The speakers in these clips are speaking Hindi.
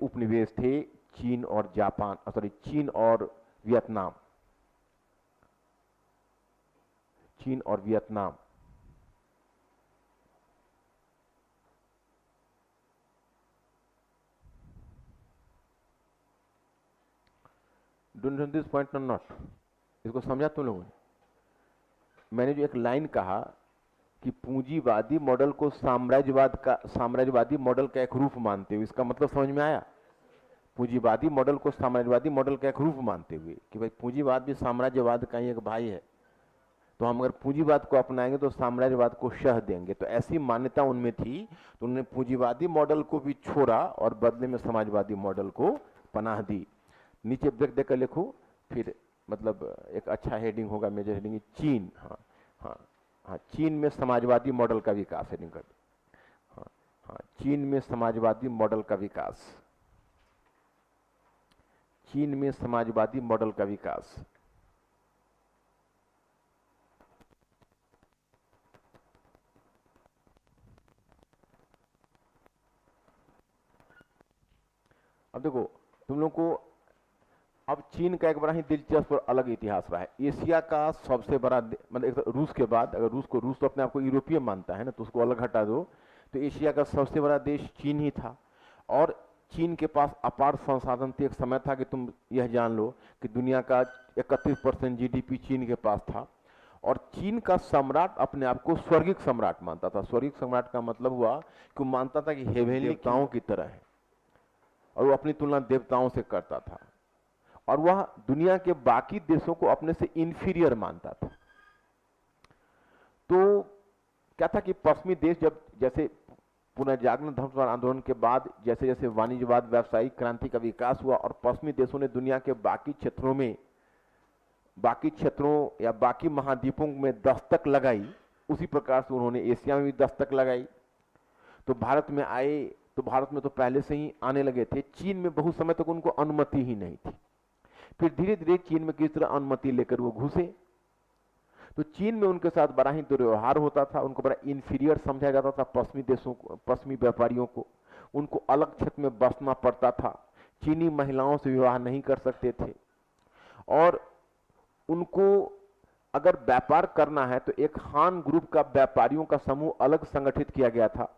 उपनिवेश थे चीन और जापान, सॉरी चीन और वियतनाम। चीन और Vietnam. Don't this point not, इसको समझा तुम लोगों ने? मैंने जो एक लाइन कहा कि पूंजीवादी मॉडल को साम्राज्यवादी मॉडल का एक रूप मानते हुए, इसका मतलब समझ में आया? पूंजीवादी मॉडल को साम्राज्यवादी मॉडल का एक रूप मानते हुए कि भाई पूंजीवाद भी साम्राज्यवाद का ही एक भाई है, तो हम अगर पूंजीवाद को अपनाएंगे तो साम्राज्यवाद को शह देंगे, तो ऐसी मान्यता उनमें थी। तो उन्होंने पूंजीवादी मॉडल को भी छोड़ा और बदले में समाजवादी मॉडल को पनाह दी। नीचे ब्रेक देकर लिखो, फिर मतलब एक अच्छा हेडिंग होगा, मेजर हेडिंग चीन। हाँ हाँ हाँ, चीन में समाजवादी मॉडल का विकास, हेडिंग कर। हाँ हाँ, चीन में समाजवादी मॉडल का विकास। चीन में समाजवादी मॉडल का विकास। अब देखो तुम लोग को, अब चीन का एक बड़ा ही दिलचस्प और अलग इतिहास रहा है। एशिया का सबसे बड़ा, मतलब एक तो रूस के बाद, अगर रूस तो अपने आप को यूरोपीय मानता है ना, तो उसको अलग हटा दो, तो एशिया का सबसे बड़ा देश चीन ही था। और चीन के पास अपार संसाधन थे। एक समय था कि तुम यह जान लो कि दुनिया का 31% जीडीपी चीन के पास था। और चीन का सम्राट अपने आप को स्वर्गिक सम्राट मानता था। स्वर्गिक सम्राट का मतलब हुआ कि वो मानता था कि हेवनली देवताओं की तरह है, और वो अपनी तुलना देवताओं से करता था, और वह दुनिया के बाकी देशों को अपने से इंफीरियर मानता था। तो क्या था कि पश्चिमी देश जब, जैसे पुनर्जागरण धर्मस्वराज आंदोलन के बाद जैसे जैसे वाणिज्यवाद व्यावसायिक क्रांति का विकास हुआ और पश्चिमी देशों ने दुनिया के बाकी क्षेत्रों या बाकी महाद्वीपों में दस्तक लगाई, उसी प्रकार से उन्होंने एशिया में भी दस्तक लगाई। तो भारत में आए, तो भारत में तो पहले से ही आने लगे थे। चीन में बहुत समय तक उनको अनुमति ही नहीं थी। फिर धीरे धीरे चीन में किस तरह अनुमति लेकर वो घुसे। तो चीन में उनके साथ बड़ा ही दुर्व्यवहार होता था, उनको बड़ा इंफीरियर समझा जाता था। पश्चिमी देशों को, पश्चिमी व्यापारियों को, उनको अलग क्षेत्र में बसना पड़ता था। चीनी महिलाओं से विवाह नहीं कर सकते थे, और उनको अगर व्यापार करना है तो एक हान ग्रुप का व्यापारियों का समूह अलग संगठित किया गया था,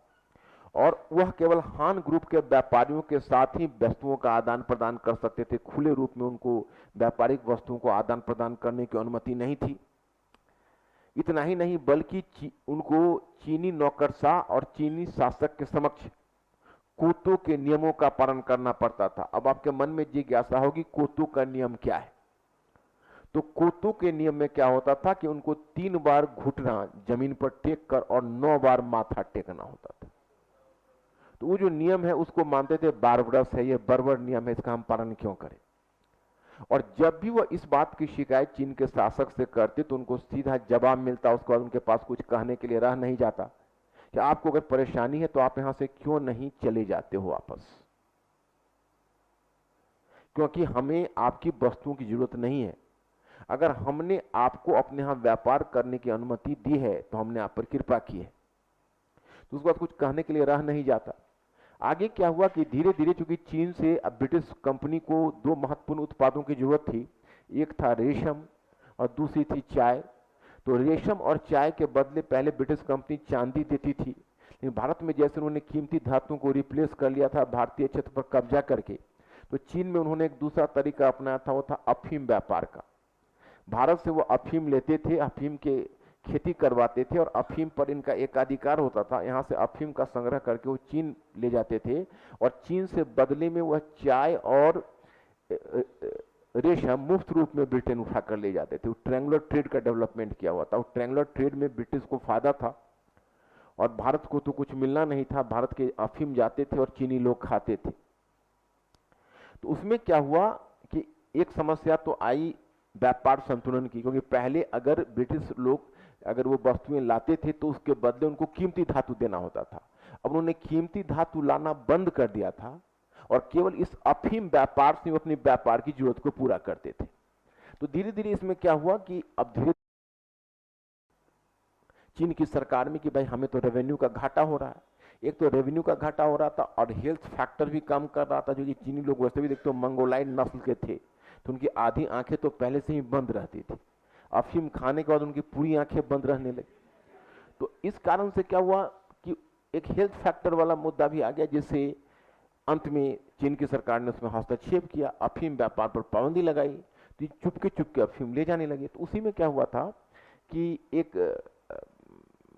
और वह केवल हान ग्रुप के व्यापारियों के साथ ही वस्तुओं का आदान प्रदान कर सकते थे। खुले रूप में उनको व्यापारिक वस्तुओं को आदान प्रदान करने की अनुमति नहीं थी। इतना ही नहीं, बल्कि उनको चीनी नौकरशाह और चीनी शासक के समक्ष कोतो के नियमों का पालन करना पड़ता था। अब आपके मन में जिज्ञासा होगी, कोतो का नियम क्या है? तो कोतो के नियम में क्या होता था कि उनको 3 बार घुटना जमीन पर टेक कर और 9 बार माथा टेकना होता था। तो वो जो नियम है उसको मानते थे बारबरस है, ये बर्बर नियम है, इसका हम पालन क्यों करें। और जब भी वह इस बात की शिकायत चीन के शासक से करते तो उनको सीधा जवाब मिलता। उसके बाद उनके पास कुछ कहने के लिए रह नहीं जाता कि आपको अगर परेशानी है तो आप यहां से क्यों नहीं चले जाते हो वापस, क्योंकि हमें आपकी वस्तुओं की जरूरत नहीं है। अगर हमने आपको अपने यहां व्यापार करने की अनुमति दी है तो हमने आप पर कृपा की है। तो उसके बाद कुछ कहने के लिए रह नहीं जाता। आगे क्या हुआ कि धीरे धीरे, चूंकि चीन से अब ब्रिटिश कंपनी को 2 महत्वपूर्ण उत्पादों की जरूरत थी, एक था रेशम और दूसरी थी चाय। तो रेशम और चाय के बदले पहले ब्रिटिश कंपनी चांदी देती थी, लेकिन भारत में जैसे उन्होंने कीमती धातुओं को रिप्लेस कर लिया था भारतीय क्षेत्र पर कब्जा करके, तो चीन में उन्होंने एक दूसरा तरीका अपनाया था, वो था अफीम व्यापार का। भारत से वो अफीम लेते थे, अफीम के खेती करवाते थे, और अफीम पर इनका एकाधिकार होता था। यहाँ से अफीम का संग्रह करके वो चीन ले जाते थे, और चीन से बदले में वह चाय और रेशम मुफ्त रूप में ब्रिटेन उठा कर ले जाते थे। वो ट्रायंगुलर ट्रेड का डेवलपमेंट किया हुआ था। वो ट्रायंगुलर ट्रेड में ब्रिटिश को फायदा था, और भारत को तो कुछ मिलना नहीं था। भारत के अफीम जाते थे और चीनी लोग खाते थे। तो उसमें क्या हुआ कि एक समस्या तो आई व्यापार संतुलन की, क्योंकि पहले अगर ब्रिटिश लोग अगर वो वस्तुएं लाते थे तो उसके बदले उनको कीमती धातु देना होता था। अब उन्होंने कीमती धातु लाना बंद कर दिया था, और केवल इस अफीम व्यापार से वो अपने व्यापार की जरूरत को पूरा करते थे। तो धीरे धीरे इसमें क्या हुआ कि अब धीरे चीन की सरकार में कि भाई हमें तो रेवेन्यू का घाटा हो रहा है, एक तो रेवेन्यू का घाटा हो रहा था और हेल्थ फैक्टर भी कम कर रहा था, जो कि चीनी लोग वैसे भी देखते हो मंगोलाइड नस्ल के थे, तो उनकी आधी आंखें तो पहले से ही बंद रहती थी। अफीम खाने के बाद उनकी पूरी आंखें बंद रहने लगी। तो इस कारण से क्या हुआ कि एक हेल्थ फैक्टर वाला मुद्दा भी आ गया, जिससे अंत में चीन की सरकार ने उसमें हस्तक्षेप किया, अफीम व्यापार पर पाबंदी लगाई, तो चुपके चुपके अफीम ले जाने लगे। तो उसी में क्या हुआ था कि एक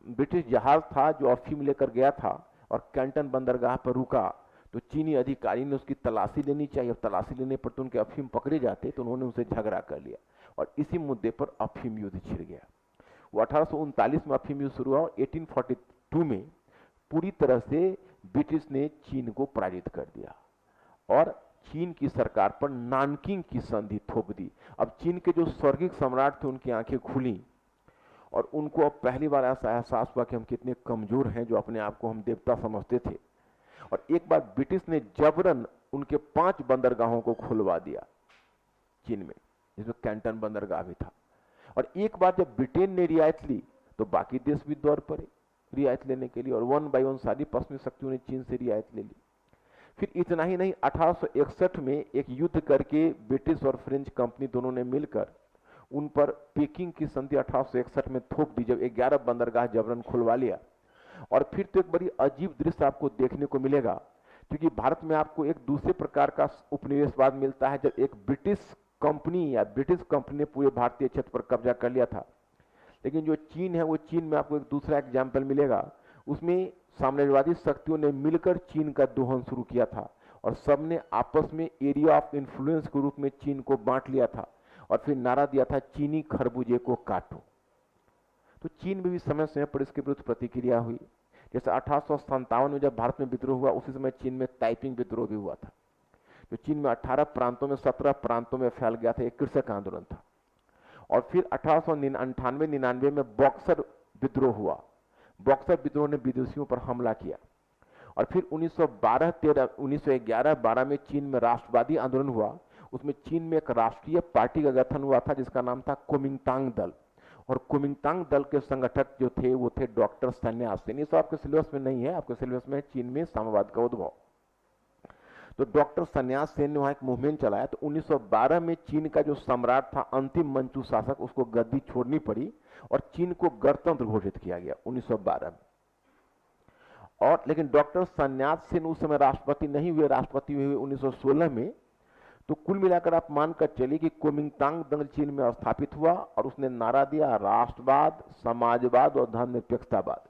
ब्रिटिश जहाज था जो अफीम लेकर गया था और कैंटन बंदरगाह पर रुका, तो चीनी अधिकारी ने उसकी तलाशी लेनी चाहिए, और तलाशी लेने पर तो उनके अफीम पकड़े जाते, तो उन्होंने उनसे झगड़ा कर लिया और इसी मुद्दे पर अफीम युद्ध छिड़ गया। वो 1839 में अफीम युद्ध शुरू हुआ और 1842 में पूरी तरह से ब्रिटिश ने चीन को पराजित कर दिया और चीन की सरकार पर नानकिंग की संधि थोप दी। अब चीन के जो स्वर्गीय सम्राट थे उनकी आंखें खुली और उनको अब पहली बार ऐसा एहसास हुआ कि हम कितने कमजोर हैं, जो अपने आप को हम देवता समझते थे। और एक बार ब्रिटिश ने जबरन उनके 5 बंदरगाहों को खुलवा दिया चीन में, जिसमें कैंटन बंदरगाह भी था। और एक बार जब ब्रिटेन ने रियायत ली तो बाकी देश भी दौड़ पड़े रियायत लेने के लिए, और 1 by 1 सारी पश्चिमी शक्तियों ने चीन से रियायत ले ली। फिर इतना ही नहीं, 1861 में एक युद्ध करके ब्रिटिश और फ्रेंच कंपनी दोनों ने मिलकर उन पर पेकिंग की संधि 1861 में थोप दी, जब 11 बंदरगाह जबरन खुलवा लिया। और फिर तो एक बड़ी अजीब दृश्य आपको देखने को मिलेगा, क्योंकि भारत में आपको एक दूसरे प्रकार का उपनिवेशवाद मिलता है, जब एक ब्रिटिश कंपनी ने पूरे भारतीय क्षेत्र पर कब्जा कर लिया था। लेकिन जो चीन है, वो चीन में आपको एक दूसरा एग्जाम्पल मिलेगा, उसमें साम्राज्यवादी शक्तियों ने मिलकर चीन का दोहन शुरू किया था और सबने आपस में एरिया ऑफ इन्फ्लुएंस के रूप में चीन को बांट लिया था और फिर नारा दिया था चीनी खरबूजे को काटो। तो चीन में भी समय समय पर इसके विरुद्ध प्रतिक्रिया हुई। जैसे 1857 में जब भारत में विद्रोह हुआ, उसी समय चीन में ताइपिंग विद्रोह भी हुआ था, जो चीन में 18 प्रांतों में 17 प्रांतों में फैल गया था, एक कृषक आंदोलन था। और फिर 1898-99 में बॉक्सर विद्रोह हुआ। बॉक्सर विद्रोह ने विदेशियों पर हमला किया। और फिर 1911-12 में चीन में राष्ट्रवादी आंदोलन हुआ। उसमें चीन में एक राष्ट्रीय पार्टी का गठन हुआ था जिसका नाम था कुमिंगतांग दल, और कुमिंगतांग दल के संगठक जो थे वो थे डॉक्टर सन्यास सेन। ये सब आपके सिलेबस में नहीं है, आपके सिलेबस में है चीन में साम्यवाद का उद्भव। तो डॉक्टर सन्यास सेन ने वहां एक मूवमेंट चलाया। तो 1912 में चीन का जो सम्राट था, अंतिम मंचू शासक, उसको गद्दी छोड़नी पड़ी और चीन को गणतंत्र घोषित किया गया 1912 में। और लेकिन डॉक्टर सन्यास सेन उस समय राष्ट्रपति नहीं हुए, राष्ट्रपति हुए 1916 में। तो कुल मिलाकर आप मानकर चलिए कि कुमिंगतांग दल चीन में स्थापित हुआ और उसने नारा दिया राष्ट्रवाद, समाजवाद और धर्मनिरपेक्षतावाद।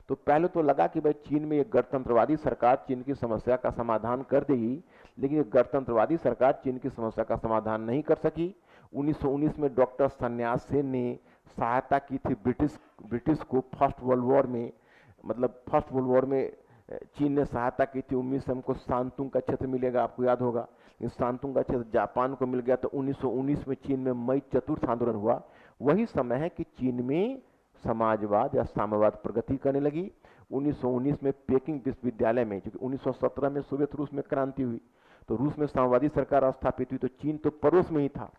तो पहले तो लगा कि भाई चीन में एक गणतंत्रवादी सरकार चीन की समस्या का समाधान कर देगी, लेकिन एक गणतंत्रवादी सरकार चीन की समस्या का समाधान नहीं कर सकी। 1919 में डॉक्टर सन्यास सेन ने सहायता की थी ब्रिटिश को फर्स्ट वर्ल्ड वॉर में, मतलब फर्स्ट वर्ल्ड वॉर में चीन ने सहायता की थी। 19 से हमको सांतुंग का क्षेत्र मिलेगा, आपको याद होगा। सांतुंग का क्षेत्र जापान को मिल गया। तो 1919 में चीन में मई चतुर्थ आंदोलन हुआ। वही समय है कि चीन में समाजवाद या साम्यवाद प्रगति करने लगी। 1919 में पेकिंग विश्वविद्यालय में, क्योंकि 1917 में सोवियत रूस में क्रांति हुई, तो रूस में साम्यवादी सरकार स्थापित हुई, तो चीन तो पड़ोस में ही था।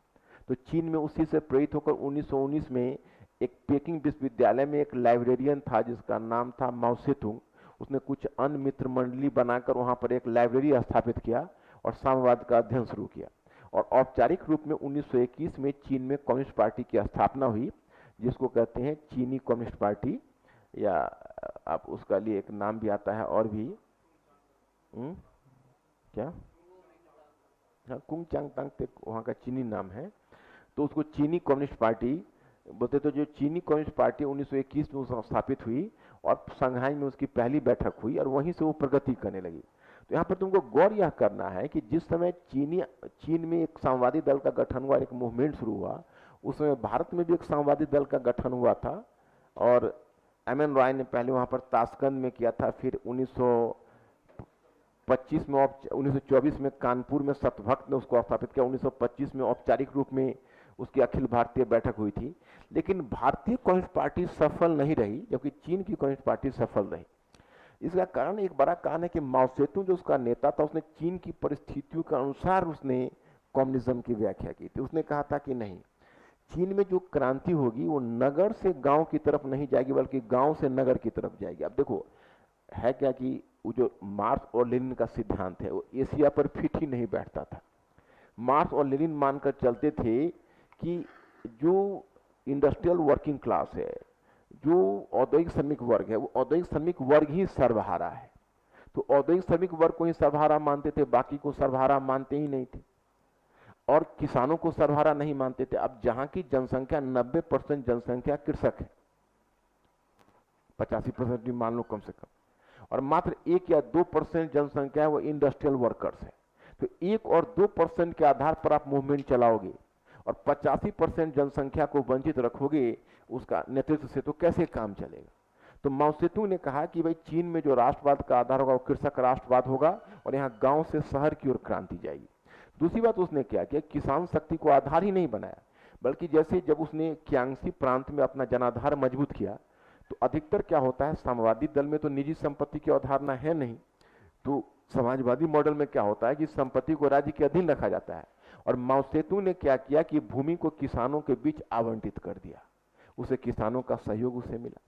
तो चीन में उसी से प्रेरित होकर 1919 में एक पेकिंग विश्वविद्यालय में एक लाइब्रेरियन था जिसका नाम था माओ सेतुंग। उसने कुछ अन्य मित्र मंडली बनाकर वहां पर एक लाइब्रेरी स्थापित किया और साम्यवाद का अध्ययन शुरू किया। और औपचारिक रूप में 1921 में चीन में कम्युनिस्ट पार्टी की स्थापना हुई, जिसको कहते हैं चीनी कम्युनिस्ट पार्टी, या आप उसका लिए एक नाम भी आता है और भी क्या, हाँ, कुंग चांग तांग वहाँ का चीनी नाम है। तो उसको चीनी कम्युनिस्ट पार्टी बोलते। तो जो चीनी कम्युनिस्ट पार्टी 1921 में स्थापित हुई और शंघाई में उसकी पहली बैठक हुई और वहीं से वो प्रगति करने लगी। तो यहाँ पर तुमको गौर यह करना है कि जिस समय चीन में एक साम्यवादी दल का गठन हुआ, एक मूवमेंट शुरू हुआ, उस समय भारत में भी एक साम्यवादी दल का गठन हुआ था और एम.एन. रॉय ने पहले वहाँ पर ताशकंद में किया था। फिर 1924 में कानपुर में सतभक्त ने उसको स्थापित किया। 1925 में औपचारिक रूप में उसकी अखिल भारतीय बैठक हुई थी। लेकिन भारतीय कम्युनिस्ट पार्टी सफल नहीं रही, जबकि चीन की कम्युनिस्ट पार्टी सफल रही। इसका कारण, एक बड़ा कारण है कि माओ सेतुंग जो उसका नेता था, उसने चीन की परिस्थितियों के अनुसार उसने कम्युनिज्म की व्याख्या की थी। उसने कहा था कि नहीं, चीन में जो क्रांति होगी वो नगर से गांव की तरफ नहीं जाएगी, बल्कि गांव से नगर की तरफ जाएगी। अब देखो, है क्या कि वो जो मार्क्स और लेनिन का सिद्धांत है वो एशिया पर फिट ही नहीं बैठता था। मार्क्स और लेनिन मानकर चलते थे कि जो इंडस्ट्रियल वर्किंग क्लास है, जो औद्योगिक श्रमिक वर्ग है, वो औद्योगिक श्रमिक वर्ग ही सर्वहारा है। तो औद्योगिक श्रमिक वर्ग को ही सर्वहारा मानते थे, बाकी को सर्वहारा मानते ही नहीं थे, और किसानों को सर्वहारा नहीं मानते थे। अब जहां की जनसंख्या 90% जनसंख्या कृषक है, 85% भी मान लो कम से कम, और मात्र 1 या 2% जनसंख्या है वो इंडस्ट्रियल वर्कर्स है। तो 1 और 2% के आधार पर आप मूवमेंट चलाओगे और 85% जनसंख्या को वंचित रखोगे उसका नेतृत्व से, तो कैसे काम चलेगा। तो माओ सेतुंग ने कहा कि भाई चीन में जो राष्ट्रवाद का आधार होगा वो कृषक राष्ट्रवाद होगा और यहाँ गांव से शहर की ओर क्रांति जाएगी। दूसरी बात उसने क्या किया, किसान शक्ति को आधार ही नहीं बनाया, बल्कि जैसे जब उसने क्यांगसी प्रांत में अपना जनाधार मजबूत किया, तो अधिकतर क्या होता है, साम्यवादी दल में तो निजी संपत्ति की अवधारणा है नहीं, तो समाजवादी मॉडल में क्या होता है कि संपत्ति को राज्य के अधीन रखा जाता है। और माओ सेतुंग ने क्या किया कि भूमि को किसानों के बीच आवंटित कर दिया, उसे किसानों का सहयोग उसे मिला।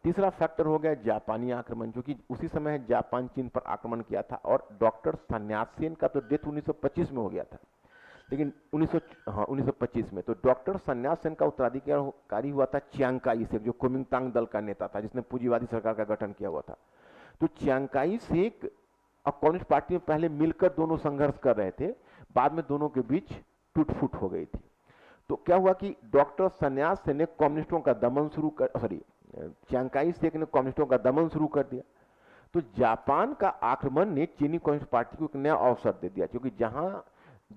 तीसरा फैक्टर हो गया जापानी आक्रमण, जो कि उसी समय जापान चीन पर आक्रमण किया था, और डॉक्टर सन्यासीन का तो डेथ 1925 में हो गया था, लेकिन 1925 में। तो डॉक्टर सन्यासीन का उत्तराधिकारी हुआ था चियांग काई शेक, जो कुमिंगतांग दल का नेता था, जिसने पूंजीवादी सरकार का गठन किया हुआ था। तो चियांग काई शेक और कम्युनिस्ट पार्टी में पहले मिलकर दोनों संघर्ष कर रहे थे, बाद में दोनों के बीच टूट फूट हो गई थी। तो क्या हुआ कि डॉक्टर सन्यासीन ने कम्युनिस्टों का दमन शुरू कर चियांग काई शेक ने कम्युनिस्टों का दमन शुरू कर दिया। तो जापान का आक्रमण ने चीनी कम्युनिस्ट पार्टी को एक नया अवसर दे दिया, क्योंकि जहां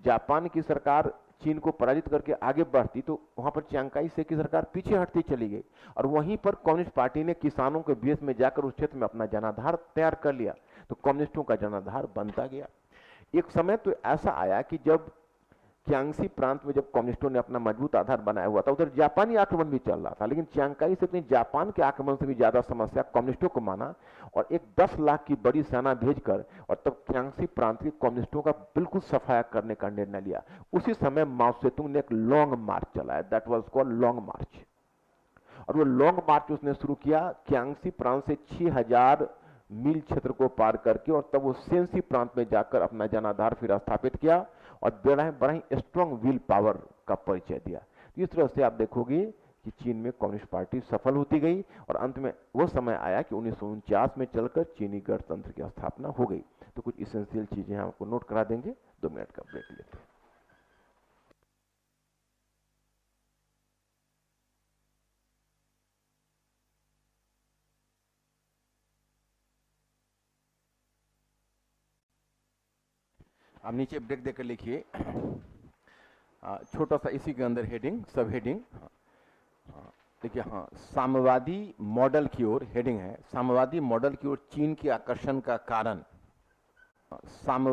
जापान की सरकार चीन को पराजित करके आगे बढ़ती, तो वहां पर चियांग काई शेक की सरकार पीछे हटती चली गई, और वहीं पर कम्युनिस्ट पार्टी ने किसानों के बीच में जाकर उस क्षेत्र में अपना जनाधार तैयार कर लिया। तो कम्युनिस्टों का जनाधार बनता गया। एक समय तो ऐसा आया कि जब क्यांगसी प्रांत में जब कम्युनिस्टों ने अपना मजबूत आधार बनाया हुआ था, उधर जापानी आक्रमण भी चल रहा था, लेकिन चियांग काई शेक ने जापान के आक्रमण से भी ज्यादा समस्या कम्युनिस्टों को माना और एक 10 लाख की बड़ी सेना भेजकर और तब क्यांगसी प्रांत के कम्युनिस्टों का बिल्कुल सफाया करने का निर्णय लिया। उसी समय माओ सेतुंग ने एक लॉन्ग मार्च चलाया, दैट वाज कॉल्ड लॉन्ग मार्च। और वो लॉन्ग मार्च उसने शुरू किया क्यांगसी प्रांत से 6000 मील क्षेत्र को पार करके, और तब वो सेंसी प्रांत में जाकर अपना जनाधार फिर स्थापित किया और बड़ा ही स्ट्रांग विल पावर का परिचय दिया। इस तरह से आप देखोगे कि चीन में कम्युनिस्ट पार्टी सफल होती गई और अंत में वो समय आया कि 1949 में चलकर चीनी गणतंत्र की स्थापना हो गई। तो कुछ इसेंशियल चीजें हम आपको नोट करा देंगे, 2 मिनट का ब्रेक लेते हैं। आप नीचे ब्रेक देकर लिखिए, छोटा सा इसी के अंदर हेडिंग, सब हेडिंग देखिए। हाँ, साम्यवादी मॉडल की ओर हेडिंग है, साम्यवादी मॉडल की ओर चीन के आकर्षण का कारण। साम्य